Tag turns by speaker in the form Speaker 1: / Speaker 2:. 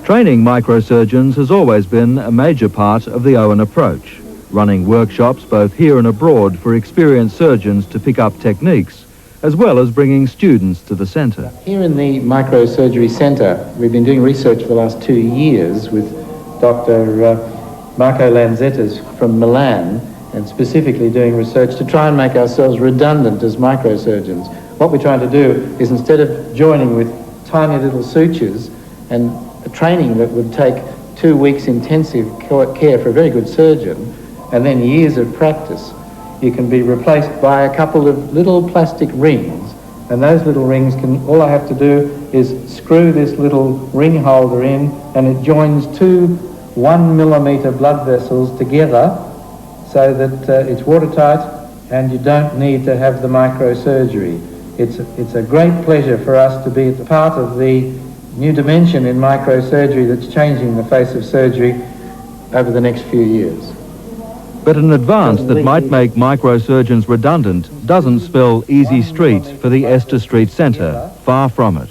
Speaker 1: Training microsurgeons has always been a major part of the Owen approach, running workshops both here and abroad for experienced surgeons to pick up techniques, as well as bringing students to the centre.
Speaker 2: Here in the Microsurgery Centre, we've been doing research for the last 2 years with Dr. Marco Lanzettas from Milan, and specifically doing research to try and make ourselves redundant as microsurgeons. What we're trying to do is, instead of joining with tiny little sutures and a training that would take 2 weeks intensive care for a very good surgeon and then years of practice, you can be replaced by a couple of little plastic rings, and those little rings all I have to do is screw this little ring holder in, and it joins 2 1-millimetre blood vessels together so that it's watertight and you don't need to have the microsurgery. It's a great pleasure for us to be at part of the new dimension in microsurgery that's changing the face of surgery over the next few years.
Speaker 1: But an advance that might make microsurgeons redundant doesn't spell easy streets for the Acest Street Centre. Far from it.